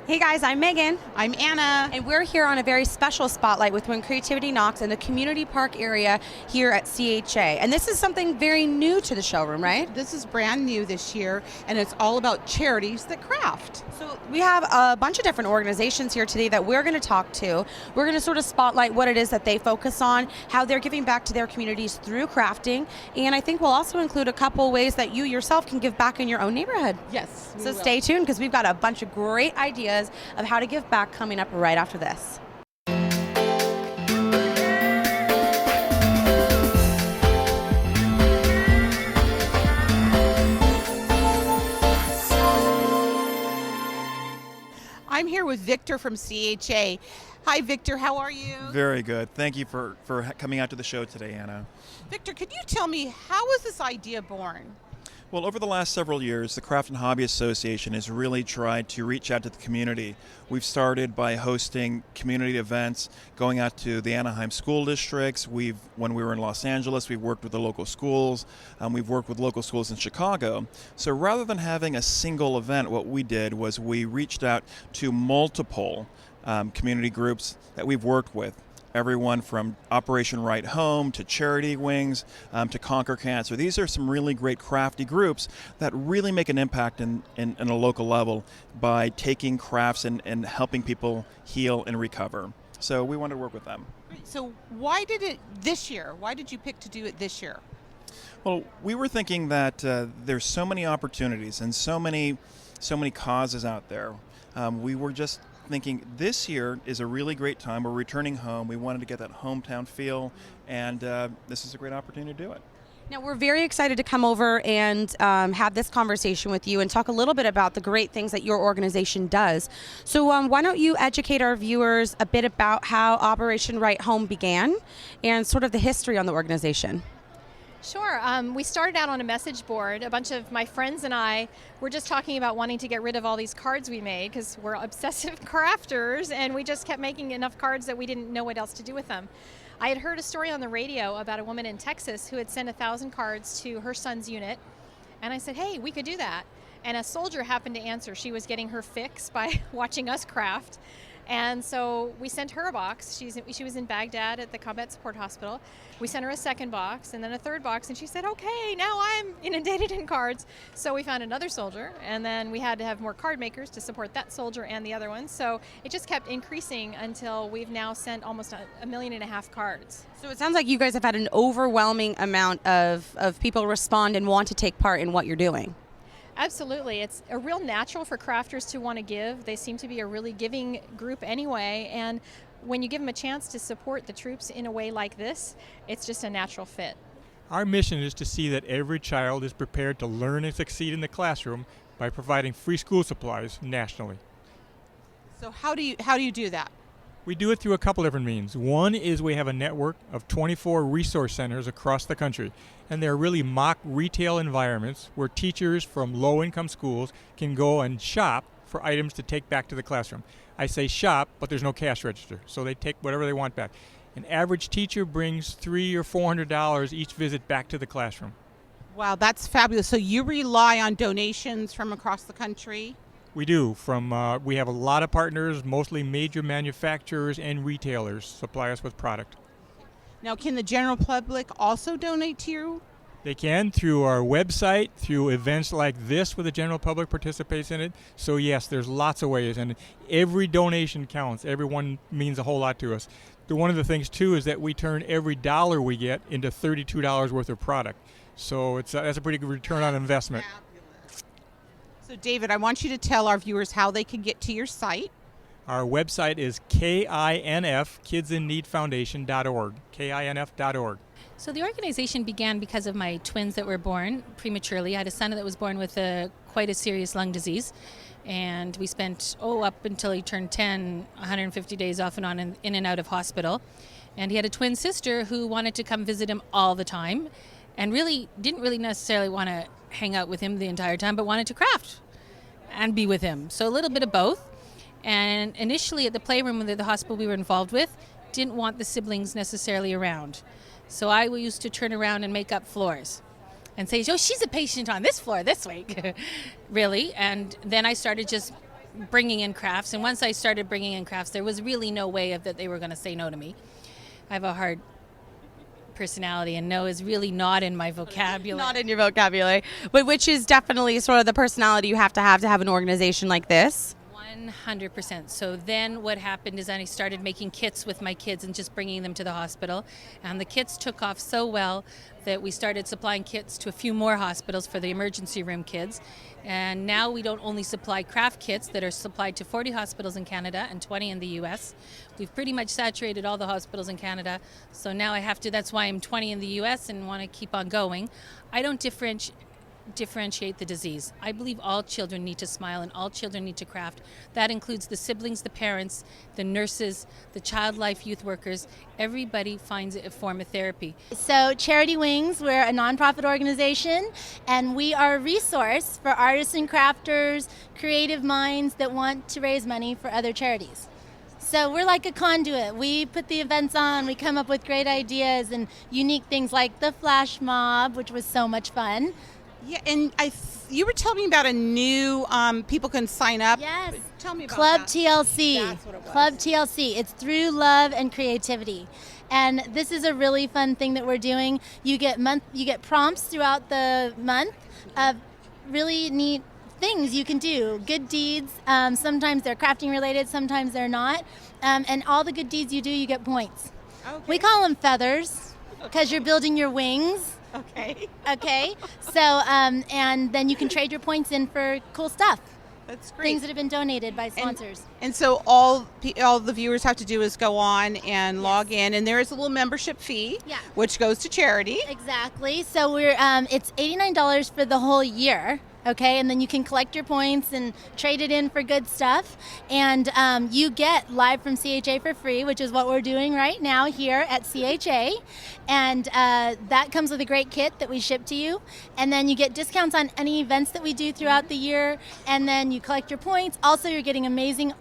Hey guys, I'm Megan. I'm Anna. And we're here on a very special spotlight with When Creativity Knocks in the community park area here at CHA. And this is something very new to the showroom, right? This is brand new this year, and it's all about charities that craft. So we have a bunch of different organizations here today that we're going to talk to. We're going to sort of spotlight what it is that they focus on, how they're giving back to their communities through crafting, and I think we'll also include a couple ways that you yourself can give back in your own neighborhood. Yes. So stay tuned because we've got a bunch of great ideas of how to give back coming up right after this. I'm here with Victor from CHA. Hi, Victor. How are you? Very good. Thank you for coming out to the show today, Anna. Victor, could you tell me, how was this idea born? Well, over the last several years, the Craft and Hobby Association has really tried to reach out to the community. We've started by hosting community events, going out to the Anaheim school districts. When we were in Los Angeles, we worked with the local schools. We've worked with local schools in Chicago. So rather than having a single event, what we did was we reached out to multiple community groups that we've worked with. Everyone from Operation Right Home to Charity Wings to Conquer Cancer. These are some really great crafty groups that really make an impact in a local level by taking crafts and helping people heal and recover. So we wanted to work with them. So why did it this year? Why did you pick to do it this year? Well, we were thinking that there's so many opportunities and so many causes out there. We were just thinking this year is a really great time. We're returning home. We wanted to get that hometown feel, and this is a great opportunity to do it. Now, we're very excited to come over and have this conversation with you and talk a little bit about the great things that your organization does. So why don't you educate our viewers a bit about how Operation Right Home began and sort of the history on the organization? Sure. We started out on a message board. A bunch of my friends and I were just talking about wanting to get rid of all these cards we made because we're obsessive crafters, and we just kept making enough cards that we didn't know what else to do with them. I had heard a story on the radio about a woman in Texas who had sent 1,000 cards to her son's unit, and I said, hey, we could do that. And a soldier happened to answer. She was getting her fix by watching us craft. And so we sent her a box. She was in Baghdad at the Combat Support Hospital. We sent her a second box and then a third box, and she said, okay, now I'm inundated in cards. So we found another soldier, and then we had to have more card makers to support that soldier and the other one. So it just kept increasing until we've now sent almost 1.5 million cards. So it sounds like you guys have had an overwhelming amount of people respond and want to take part in what you're doing. Absolutely. It's a real natural for crafters to want to give. They seem to be a really giving group anyway, and when you give them a chance to support the troops in a way like this, it's just a natural fit. Our mission is to see that every child is prepared to learn and succeed in the classroom by providing free school supplies nationally. So how do you do that? We do it through a couple different means. One is we have a network of 24 resource centers across the country, and they're really mock retail environments where teachers from low-income schools can go and shop for items to take back to the classroom. I say shop, but there's no cash register, so they take whatever they want back. An average teacher brings $300 or $400 each visit back to the classroom. Wow, that's fabulous. So you rely on donations from across the country? We do. We have a lot of partners, mostly major manufacturers and retailers supply us with product. Now, can the general public also donate to you? They can through our website, through events like this where the general public participates in it. So yes, there's lots of ways, and every donation counts. Everyone means a whole lot to us. One of the things too is that we turn every dollar we get into $32 worth of product. So that's a pretty good return on investment. So David, I want you to tell our viewers how they can get to your site. Our website is KINF, KidsInNeedFoundation.org, KINF.org. So the organization began because of my twins that were born prematurely. I had a son that was born with quite a serious lung disease, and we spent, up until he turned 10, 150 days off and on in and out of hospital. And he had a twin sister who wanted to come visit him all the time, and didn't really necessarily want to hang out with him the entire time, but wanted to craft and be with him. So a little bit of both. And initially at the playroom at the hospital we were involved with, didn't want the siblings necessarily around. So I used to turn around and make up floors and say, she's a patient on this floor this week, really. And then I started just bringing in crafts. And once I started bringing in crafts, there was really no way that they were going to say no to me. I have a hard personality, and no is really not in my vocabulary. Not in your vocabulary, but which is definitely sort of the personality you have to have an organization like this. 100%. So then what happened is I started making kits with my kids and just bringing them to the hospital. And the kits took off so well that we started supplying kits to a few more hospitals for the emergency room kids. And now we don't only supply craft kits that are supplied to 40 hospitals in Canada and 20 in the US. We've pretty much saturated all the hospitals in Canada. So now that's why I'm 20 in the US and want to keep on going. I don't differentiate the disease. I believe all children need to smile and all children need to craft. That includes the siblings, the parents, the nurses, the child life youth workers. Everybody finds it a form of therapy. So Charity Wings, we're a nonprofit organization, and we are a resource for artists and crafters, creative minds that want to raise money for other charities. So we're like a conduit. We put the events on, we come up with great ideas and unique things like the flash mob, which was so much fun. Yeah, and you were telling me about a new people can sign up. Yes. Tell me about Club that. TLC. That's what it was. Club TLC. It's through love and creativity. And this is a really fun thing that we're doing. You get prompts throughout the month of really neat things you can do. Good deeds. Sometimes they're crafting related, sometimes they're not. And all the good deeds you do, you get points. Okay. We call them feathers because you're building your wings. Okay. Okay. So, and then you can trade your points in for cool stuff. That's great. Things that have been donated by sponsors. And so all the viewers have to do is go on and log in, and there is a little membership fee, Yeah. which goes to charity. Exactly. So we're it's $89 for the whole year. Okay, and then you can collect your points and trade it in for good stuff. And you get Live from CHA for free, which is what we're doing right now here at CHA. And that comes with a great kit that we ship to you. And then you get discounts on any events that we do throughout the year. And then you collect your points. Also, you're getting amazing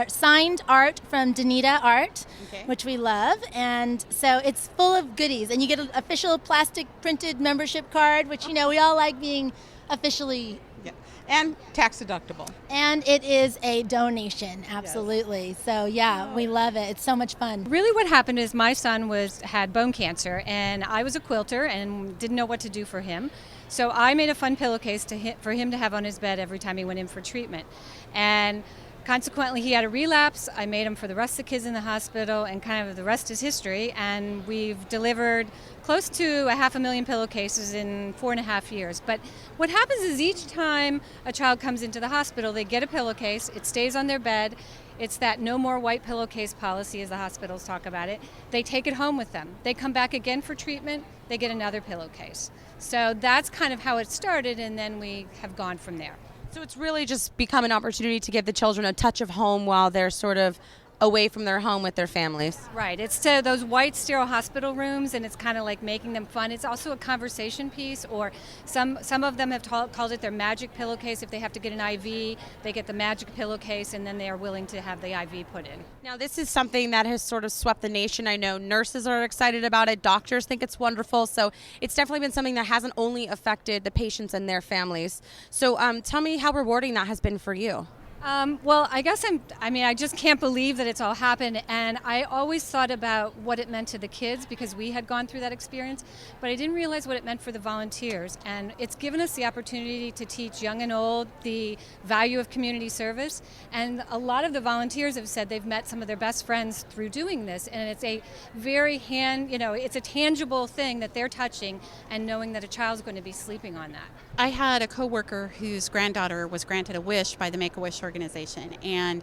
signed art from Danita Art, Okay. which we love. And so it's full of goodies. And you get an official plastic printed membership card, which, you know, we all like being officially. Yeah. And tax deductible. And it is a donation, absolutely. So yeah, we love it. It's so much fun. Really what happened is my son had bone cancer, and I was a quilter and didn't know what to do for him. So I made a fun pillowcase for him to have on his bed every time he went in for treatment. And consequently, he had a relapse. I made him for the rest of the kids in the hospital, and kind of the rest is history. And we've delivered close to 500,000 pillowcases in 4.5 years. But what happens is each time a child comes into the hospital, they get a pillowcase, it stays on their bed. It's that no more white pillowcase policy, as the hospitals talk about it. They take it home with them. They come back again for treatment, they get another pillowcase. So that's kind of how it started, and then we have gone from there. So it's really just become an opportunity to give the children a touch of home while they're sort of away from their home with their families. Right. It's to those white sterile hospital rooms, and it's kind of like making them fun. It's also a conversation piece, or some of them have called it their magic pillowcase. If they have to get an IV, they get the magic pillowcase, and then they are willing to have the IV put in. Now, this is something that has sort of swept the nation. I know nurses are excited about it. Doctors think it's wonderful. So it's definitely been something that hasn't only affected the patients and their families. So tell me how rewarding that has been for you. Well, I guess I just can't believe that it's all happened. And I always thought about what it meant to the kids because we had gone through that experience, but I didn't realize what it meant for the volunteers. And it's given us the opportunity to teach young and old the value of community service. And a lot of the volunteers have said they've met some of their best friends through doing this. And it's a very it's a tangible thing that they're touching and knowing that a child's going to be sleeping on that. I had a coworker whose granddaughter was granted a wish by the MakeAWish organization, and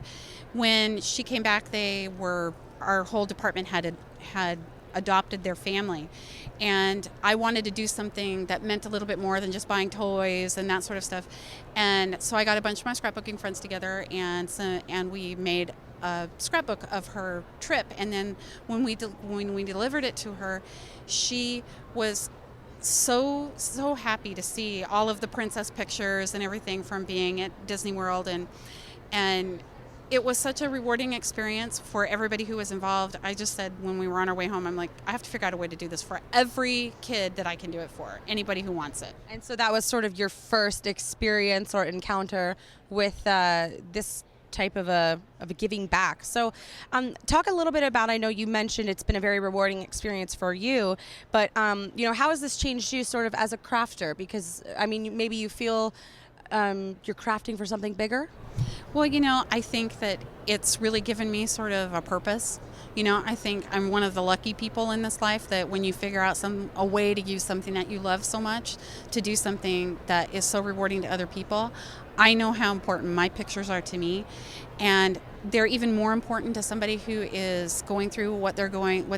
when she came back, our whole department had adopted their family, and I wanted to do something that meant a little bit more than just buying toys and that sort of stuff, and so I got a bunch of my scrapbooking friends together, and we made a scrapbook of her trip, and then when we delivered it to her, she was so happy to see all of the princess pictures and everything from being at Disney World, and it was such a rewarding experience for everybody who was involved. I just said when we were on our way home, I'm like, I have to figure out a way to do this for every kid that I can do it for, anybody who wants it. And so that was sort of your first experience or encounter with this type of a giving back. So talk a little bit about, I know you mentioned it's been a very rewarding experience for you, but how has this changed you sort of as a crafter? Because I mean, maybe you feel you're crafting for something bigger? Well, I think that it's really given me sort of a purpose. I think I'm one of the lucky people in this life that when you figure out a way to use something that you love so much to do something that is so rewarding to other people, I know how important my pictures are to me, and they're even more important to somebody who is going through what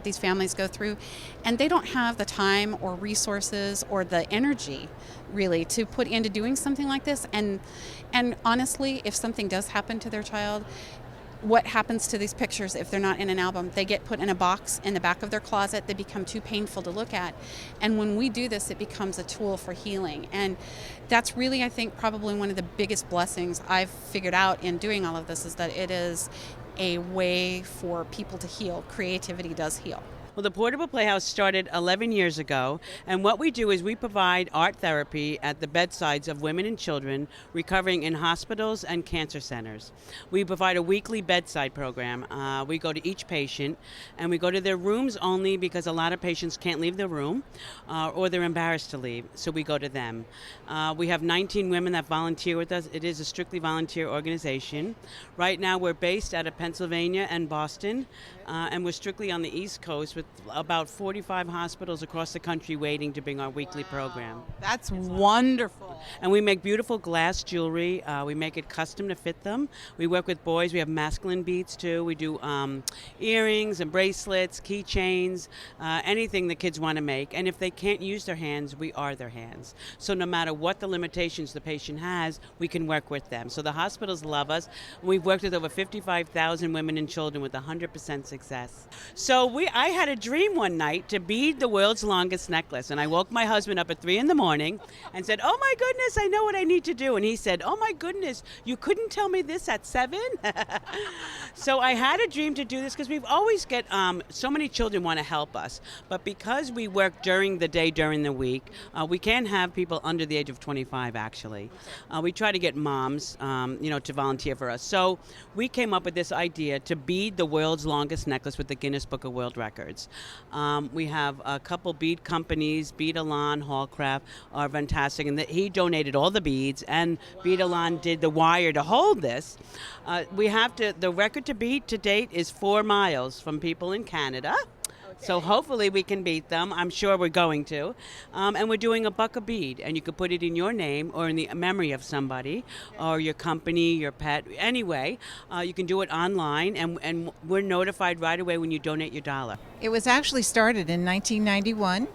these families go through, and they don't have the time or resources or the energy really to put into doing something like this. And honestly, if something does happen to their child, what happens to these pictures if they're not in an album? They get put in a box in the back of their closet. They become too painful to look at. And when we do this, it becomes a tool for healing. And that's really, I think, probably one of the biggest blessings I've figured out in doing all of this, is that it is a way for people to heal. Creativity does heal. Well, the Portable Playhouse started 11 years ago, and what we do is we provide art therapy at the bedsides of women and children recovering in hospitals and cancer centers. We provide a weekly bedside program. We go to each patient, and we go to their rooms only because a lot of patients can't leave their room or they're embarrassed to leave, so we go to them. We have 19 women that volunteer with us. It is a strictly volunteer organization. Right now we're based out of Pennsylvania and Boston, and we're strictly on the East Coast with about 45 hospitals across the country waiting to bring our weekly program. That's wonderful. And we make beautiful glass jewelry. We make it custom to fit them. We work with boys. We have masculine beads too. We do earrings and bracelets, keychains, anything the kids want to make. And if they can't use their hands, we are their hands. So no matter what the limitations the patient has, we can work with them. So the hospitals love us. We've worked with over 55,000 women and children with 100% success. So I had a dream one night to bead the world's longest necklace, and I woke my husband up at 3 a.m. and said, "Oh my goodness, I know what I need to do." And he said, "Oh my goodness, you couldn't tell me this at 7?" So I had a dream to do this because we've always get so many children want to help us, but because we work during the day, during the week, we can't have people under the age of 25 actually. We try to get moms to volunteer for us. So we came up with this idea to bead the world's longest necklace with the Guinness Book of World Records. We have a couple bead companies, Bead Alon, Hallcraft, are fantastic, and he donated all the beads, and Bead Alon did the wire to hold this. The record to beat to date is 4 miles from people in Canada. So hopefully we can beat them. I'm sure we're going to. And we're doing a buck a bead, and you could put it in your name or in the memory of somebody or your company, your pet. Anyway, you can do it online, and we're notified right away when you donate your dollar. It was actually started in 1991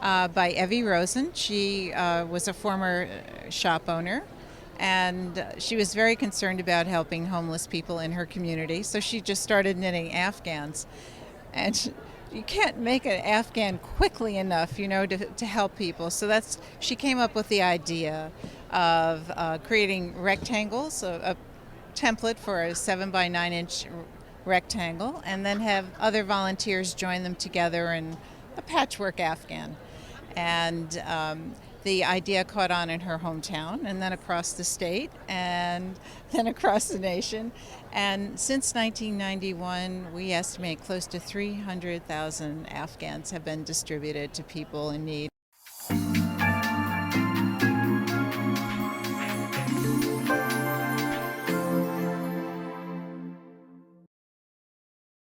by Evie Rosen. She was a former shop owner, and she was very concerned about helping homeless people in her community. So she just started knitting Afghans. And you can't make an Afghan quickly enough, to help people. So she came up with the idea of creating rectangles, a template for a 7 by 9 inch rectangle, and then have other volunteers join them together in a patchwork Afghan. And the idea caught on in her hometown, and then across the state, and then across the nation. And since 1991, we estimate close to 300,000 Afghans have been distributed to people in need.